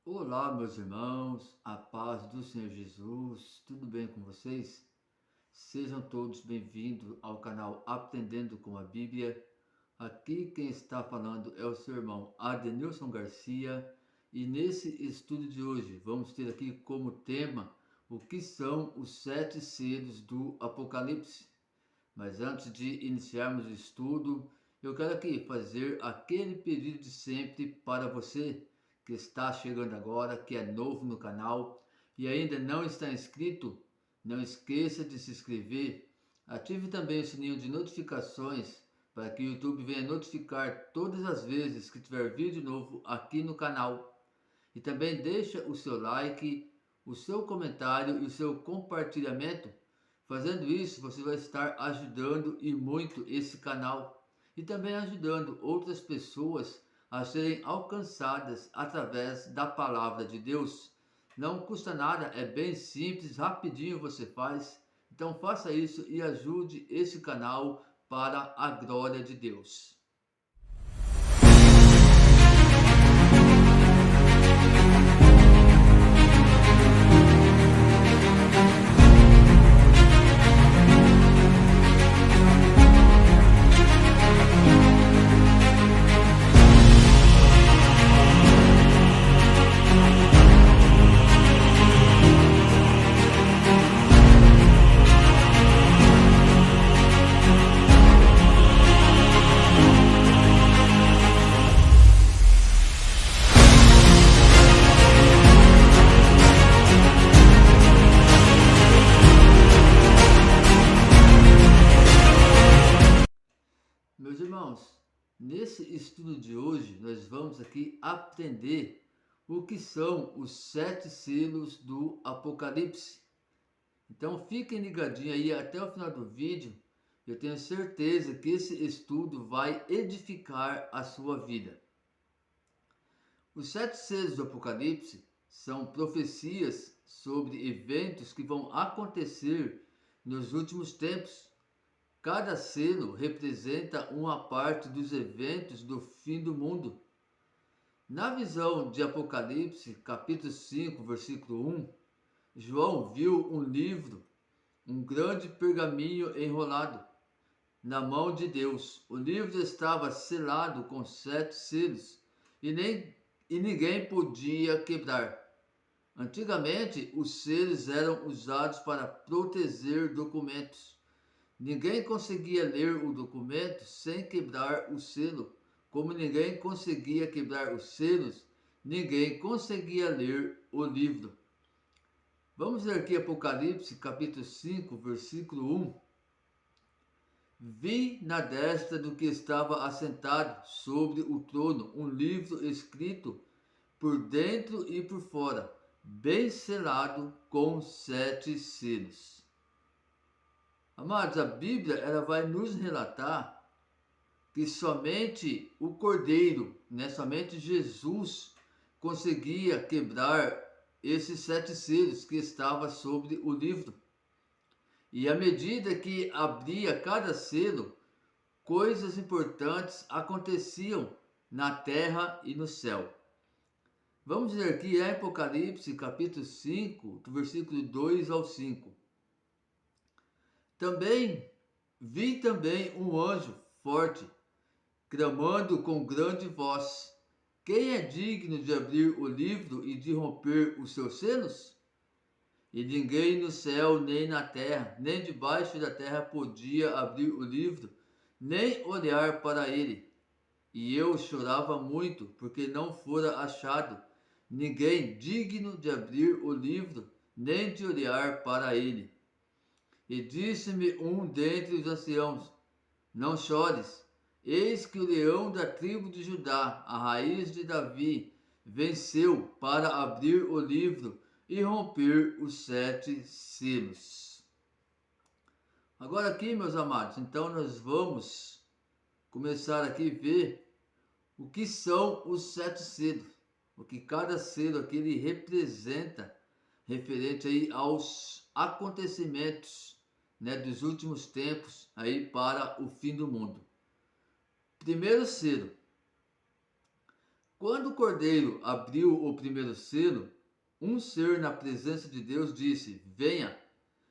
Olá, meus irmãos, a paz do Senhor Jesus, tudo bem com vocês? Sejam todos bem-vindos ao canal Aprendendo com a Bíblia. Aqui quem está falando é o seu irmão Adenilson Garcia e nesse estudo de hoje vamos ter aqui como tema o que são os 7 selos do Apocalipse. Mas antes de iniciarmos o estudo, eu quero aqui fazer aquele pedido de sempre para você que está chegando agora, que é novo no canal e ainda não está inscrito. Não esqueça de se inscrever, ative também o sininho de notificações para que o YouTube venha notificar todas as vezes que tiver vídeo novo aqui no canal. E também deixa o seu like, o seu comentário e o seu compartilhamento. Fazendo isso, você vai estar ajudando e muito esse canal e também ajudando outras pessoas a serem alcançadas através da palavra de Deus. Não custa nada, é bem simples, rapidinho você faz. Então faça isso e ajude esse canal para a glória de Deus. Meus irmãos, nesse estudo de hoje nós vamos aqui aprender o que são os 7 selos do Apocalipse. Então fiquem ligadinhos aí até o final do vídeo. Eu tenho certeza que esse estudo vai edificar a sua vida. Os 7 selos do Apocalipse são profecias sobre eventos que vão acontecer nos últimos tempos. Cada selo representa uma parte dos eventos do fim do mundo. Na visão de Apocalipse, capítulo 5, versículo 1, João viu um livro, um grande pergaminho enrolado, na mão de Deus. O livro estava selado com 7 selos e ninguém podia quebrar. Antigamente, os selos eram usados para proteger documentos. Ninguém conseguia ler o documento sem quebrar o selo. Como ninguém conseguia quebrar os selos, ninguém conseguia ler o livro. Vamos ler aqui Apocalipse capítulo 5, versículo 1. Vi na destra do que estava assentado sobre o trono um livro escrito por dentro e por fora, bem selado com 7 selos. Amados, a Bíblia ela vai nos relatar que somente o Cordeiro, somente Jesus conseguia quebrar esses 7 selos que estavam sobre o livro. E à medida que abria cada selo, coisas importantes aconteciam na terra e no céu. Vamos ler aqui em Apocalipse capítulo 5, do versículo 2 ao 5. Vi também um anjo forte, clamando com grande voz: quem é digno de abrir o livro e de romper os seus selos? E ninguém no céu, nem na terra, nem debaixo da terra podia abrir o livro, nem olhar para ele. E eu chorava muito, porque não fora achado ninguém digno de abrir o livro, nem de olhar para ele. E disse-me um dentre os anciãos: não chores, eis que o leão da tribo de Judá, a raiz de Davi, venceu para abrir o livro e romper os 7 selos. Agora aqui, meus amados, então nós vamos começar aqui a ver o que são os 7 selos, o que cada selo aqui ele representa, referente aí aos acontecimentos, dos últimos tempos aí para o fim do mundo. Primeiro selo. Quando o cordeiro abriu o primeiro selo, um ser na presença de Deus disse: Venha!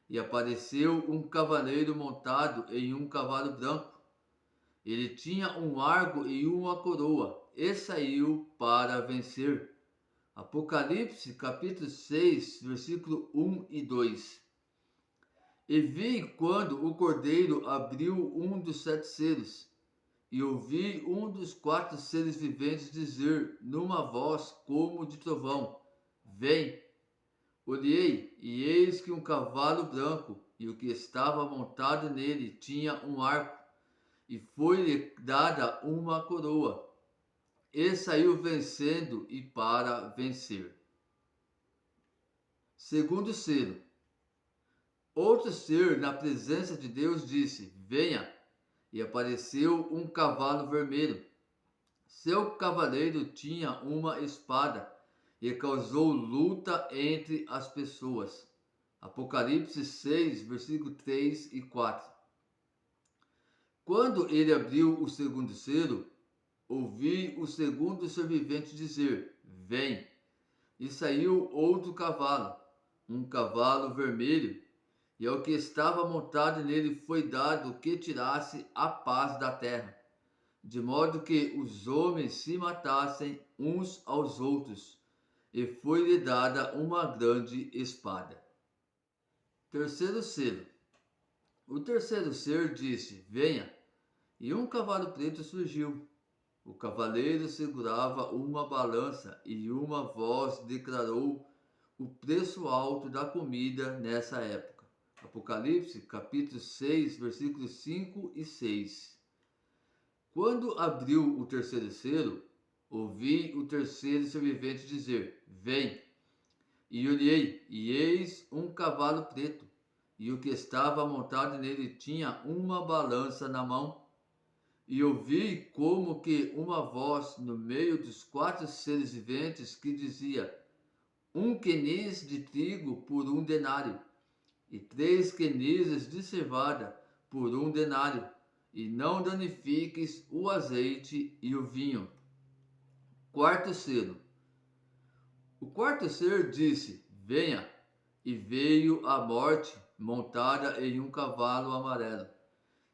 E apareceu um cavaleiro montado em um cavalo branco. Ele tinha um arco e uma coroa, e saiu para vencer. Apocalipse capítulo 6, versículo 1 e 2. E vi quando o cordeiro abriu um dos 7 selos, e ouvi um dos 4 seres viventes dizer, numa voz como de trovão: Vem! Olhei, e eis que um cavalo branco, e o que estava montado nele tinha um arco, e foi-lhe dada uma coroa, e saiu vencendo e para vencer. Segundo selo. Outro ser na presença de Deus disse: Venha! E apareceu um cavalo vermelho. Seu cavaleiro tinha uma espada e causou luta entre as pessoas. Apocalipse 6, versículo 3 e 4. Quando ele abriu o segundo selo, ouvi o segundo ser vivente dizer: Vem! E saiu outro cavalo, um cavalo vermelho, e ao que estava montado nele foi dado que tirasse a paz da terra, de modo que os homens se matassem uns aos outros, e foi-lhe dada uma grande espada. Terceiro selo. O terceiro ser disse: Venha! E um cavalo preto surgiu. O cavaleiro segurava uma balança, e uma voz declarou o preço alto da comida nessa época. Apocalipse capítulo 6, versículos 5 e 6. Quando abriu o terceiro selo, ouvi o terceiro ser vivente dizer: Vem! E olhei, e eis um cavalo preto, e o que estava montado nele tinha uma balança na mão. E ouvi como que uma voz no meio dos 4 seres viventes que dizia: um queniz de trigo por 1 denário, e 3 quenizes de cevada por 1 denário, e não danifiques o azeite e o vinho. Quarto selo. O quarto ser disse: Venha! E veio a morte montada em um cavalo amarelo,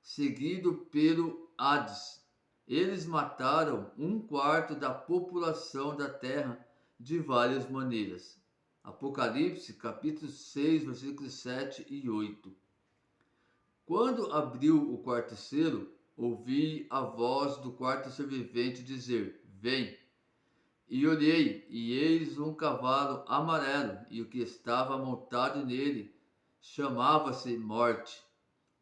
seguido pelo Hades. Eles mataram 1/4 da população da terra de várias maneiras. Apocalipse capítulo 6, versículos 7 e 8. Quando abriu o quarto selo, ouvi a voz do quarto ser vivente dizer: Vem! E olhei, e eis um cavalo amarelo, e o que estava montado nele chamava-se Morte,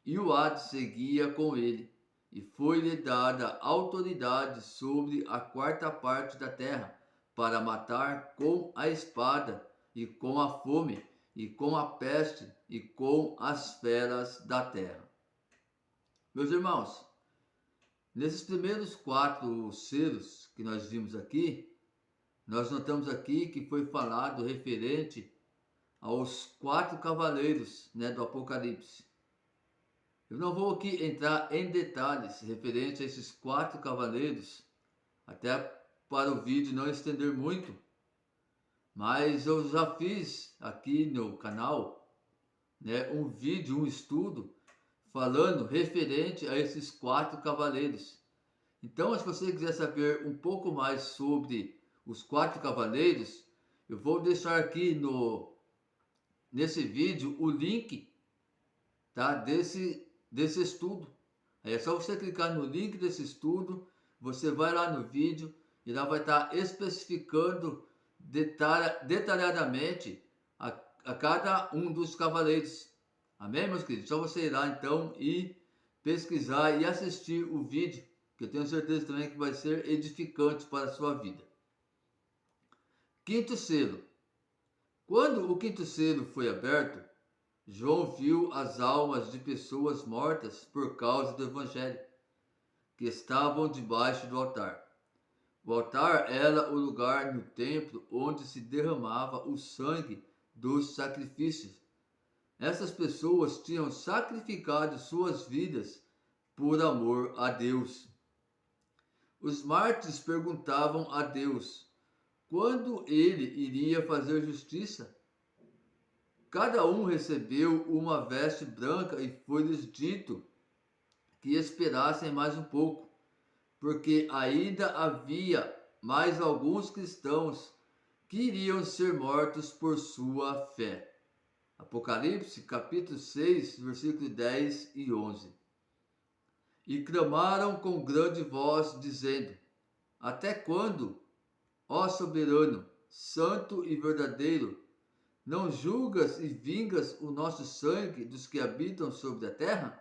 e o Hades seguia com ele, e foi-lhe dada autoridade sobre a 4ª parte da terra, para matar com a espada, e com a fome, e com a peste, e com as feras da terra. Meus irmãos, nesses primeiros 4 selos que nós vimos aqui, nós notamos aqui que foi falado referente aos 4 cavaleiros, do Apocalipse. Eu não vou aqui entrar em detalhes referente a esses 4 cavaleiros, até para o vídeo não estender muito, mas eu já fiz aqui no canal, um vídeo, um estudo, falando referente a esses 4 cavaleiros. Então, se você quiser saber um pouco mais sobre os 4 cavaleiros, eu vou deixar aqui nesse vídeo o link, tá, desse estudo. Aí é só você clicar no link desse estudo, você vai lá no vídeo e lá vai estar especificando detalhadamente a cada um dos cavaleiros. Amém, meus queridos? Só você ir lá então e pesquisar e assistir o vídeo, que eu tenho certeza também que vai ser edificante para a sua vida. Quinto selo. Quando o quinto selo foi aberto, João viu as almas de pessoas mortas por causa do Evangelho, que estavam debaixo do altar. O altar era o lugar no templo onde se derramava o sangue dos sacrifícios. Essas pessoas tinham sacrificado suas vidas por amor a Deus. Os mártires perguntavam a Deus quando ele iria fazer justiça. Cada um recebeu uma veste branca e foi-lhes dito que esperassem mais um pouco, porque ainda havia mais alguns cristãos que iriam ser mortos por sua fé. Apocalipse capítulo 6, versículos 10 e 11. E clamaram com grande voz, dizendo: Até quando, ó soberano, santo e verdadeiro, não julgas e vingas o nosso sangue dos que habitam sobre a terra?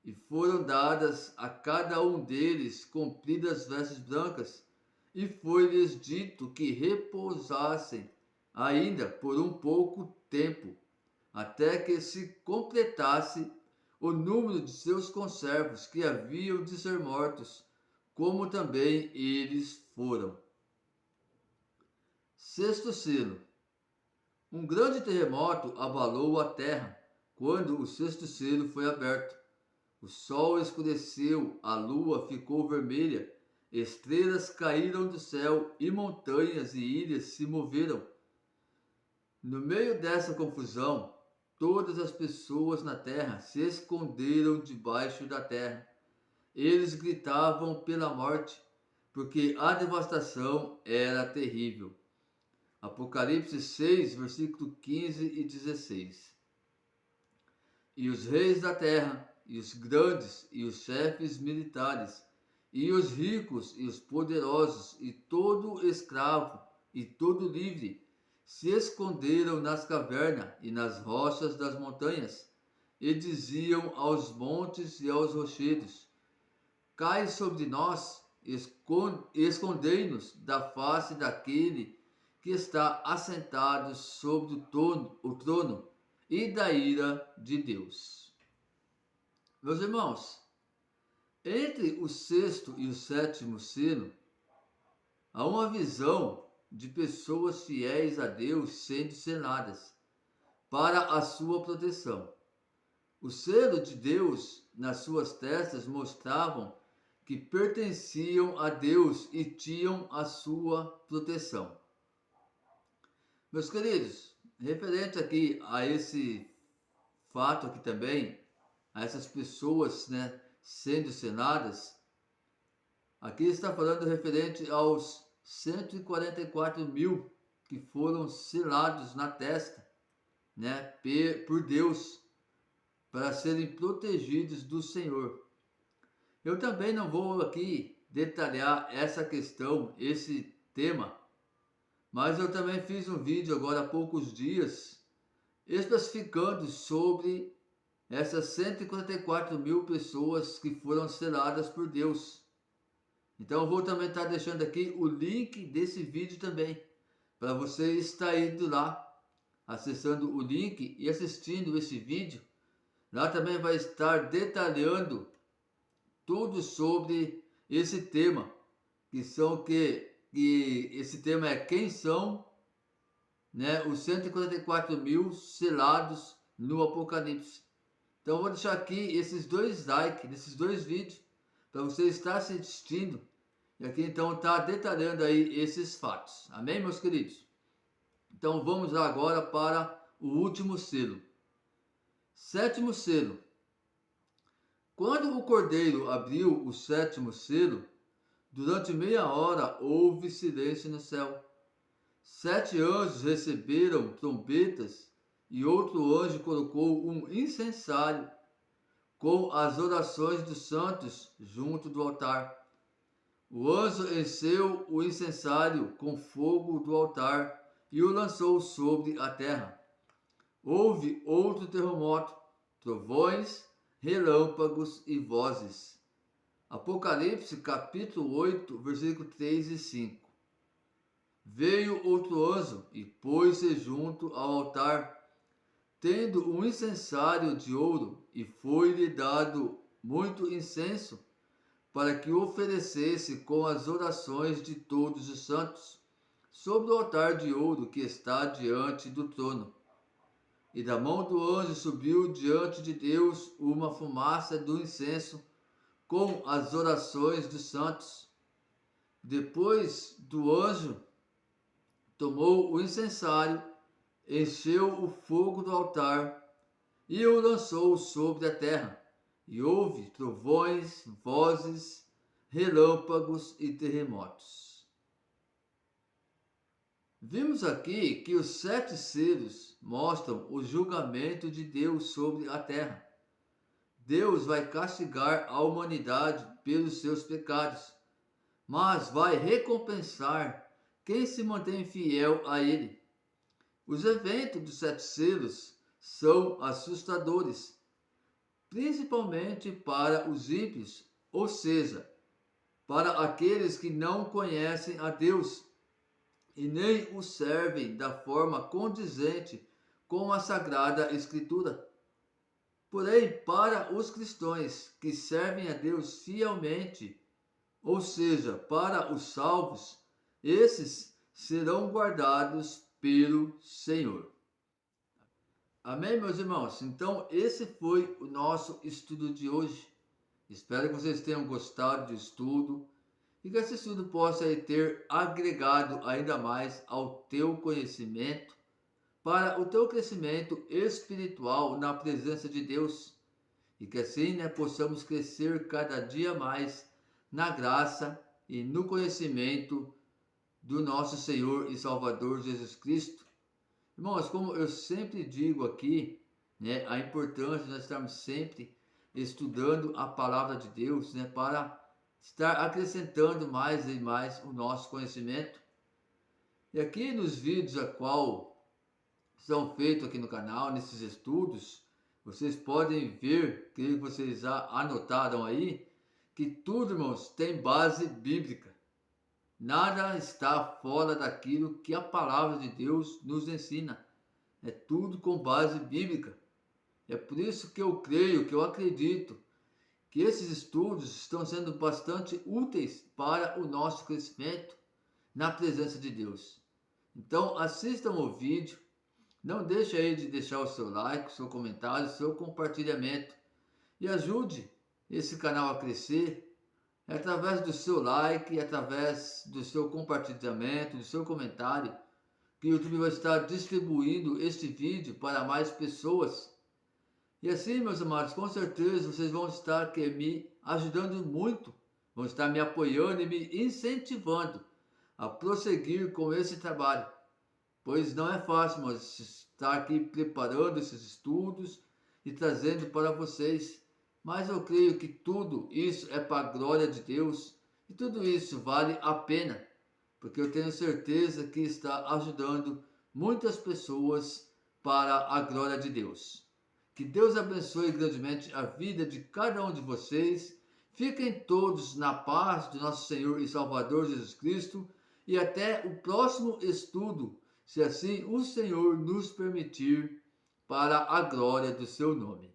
E foram dadas a cada um deles compridas vestes brancas, e foi-lhes dito que repousassem ainda por um pouco tempo, até que se completasse o número de seus conservos que haviam de ser mortos, como também eles foram. Sexto selo. Um grande terremoto abalou a terra quando o sexto selo foi aberto. O sol escureceu, a lua ficou vermelha, estrelas caíram do céu e montanhas e ilhas se moveram. No meio dessa confusão, todas as pessoas na terra se esconderam debaixo da terra. Eles gritavam pela morte, porque a devastação era terrível. Apocalipse 6, versículo 15 e 16. E os reis da terra, e os grandes, e os chefes militares, e os ricos, e os poderosos, e todo escravo, e todo livre, se esconderam nas cavernas e nas rochas das montanhas, e diziam aos montes e aos rochedos: Cai sobre nós, escondei-nos da face daquele que está assentado sobre o trono e da ira de Deus. Meus irmãos, entre o sexto e o sétimo selo, há uma visão de pessoas fiéis a Deus sendo seladas para a sua proteção. O selo de Deus nas suas testas mostravam que pertenciam a Deus e tinham a sua proteção. Meus queridos, referente aqui a esse fato aqui também, a essas pessoas, né, sendo seladas, aqui está falando referente aos 144 mil que foram selados na testa, né, por Deus, para serem protegidos do Senhor. Eu também não vou aqui detalhar essa questão, esse tema, mas eu também fiz um vídeo agora há poucos dias especificando sobre essas 144 mil pessoas que foram seladas por Deus. Então eu vou também estar deixando aqui o link desse vídeo também, para você estar indo lá, acessando o link e assistindo esse vídeo. Lá também vai estar detalhando tudo sobre esse tema, que esse tema é quem são, né, os 144 mil selados no Apocalipse. Então eu vou deixar aqui esses dois likes nesses dois vídeos para você estar assistindo e aqui então está detalhando aí esses fatos. Amém, meus queridos? Então vamos lá agora para o último selo. Sétimo selo. Quando o cordeiro abriu o sétimo selo, durante meia hora houve silêncio no céu. 7 anjos receberam trombetas e outro anjo colocou um incensário com as orações dos santos junto do altar. O anjo encheu o incensário com fogo do altar e o lançou sobre a terra. Houve outro terremoto, trovões, relâmpagos e vozes. Apocalipse capítulo 8, versículo 3 e 5. Veio outro anjo e pôs-se junto ao altar, tendo um incensário de ouro, e foi-lhe dado muito incenso, para que oferecesse com as orações de todos os santos, sobre o altar de ouro que está diante do trono. E da mão do anjo subiu diante de Deus uma fumaça do incenso, com as orações dos santos. Depois do anjo, tomou o incensário, encheu o fogo do altar e o lançou sobre a terra. E houve trovões, vozes, relâmpagos e terremotos. Vimos aqui que os 7 selos mostram o julgamento de Deus sobre a terra. Deus vai castigar a humanidade pelos seus pecados, mas vai recompensar quem se mantém fiel a Ele. Os eventos dos 7 selos são assustadores, principalmente para os ímpios, ou seja, para aqueles que não conhecem a Deus e nem o servem da forma condizente com a Sagrada Escritura. Porém, para os cristãos que servem a Deus fielmente, ou seja, para os salvos, esses serão guardados pelo Senhor. Amém, meus irmãos? Então, esse foi o nosso estudo de hoje. Espero que vocês tenham gostado do estudo e que esse estudo possa ter agregado ainda mais ao teu conhecimento, para o teu crescimento espiritual na presença de Deus. E que assim, possamos crescer cada dia mais na graça e no conhecimento do nosso Senhor e Salvador Jesus Cristo. Irmãos, como eu sempre digo aqui, a importância de nós estarmos sempre estudando a palavra de Deus, para estar acrescentando mais e mais o nosso conhecimento. E aqui nos vídeos a qual são feitos aqui no canal, nesses estudos, vocês podem ver, creio que vocês já anotaram aí, que tudo, irmãos, tem base bíblica. Nada está fora daquilo que a palavra de Deus nos ensina. É tudo com base bíblica. É por isso que eu creio, que eu acredito, que esses estudos estão sendo bastante úteis para o nosso crescimento na presença de Deus. Então, assistam o vídeo. Não deixe aí de deixar o seu like, o seu comentário, o seu compartilhamento. E ajude esse canal a crescer através do seu like, através do seu compartilhamento, do seu comentário, que o YouTube vai estar distribuindo este vídeo para mais pessoas. E assim, meus amados, com certeza vocês vão estar me ajudando muito, vão estar me apoiando e me incentivando a prosseguir com esse trabalho. Pois não é fácil, mas estar aqui preparando esses estudos e trazendo para vocês. Mas eu creio que tudo isso é para a glória de Deus e tudo isso vale a pena, porque eu tenho certeza que está ajudando muitas pessoas para a glória de Deus. Que Deus abençoe grandemente a vida de cada um de vocês. Fiquem todos na paz do nosso Senhor e Salvador Jesus Cristo e até o próximo estudo, se assim o Senhor nos permitir, para a glória do seu nome.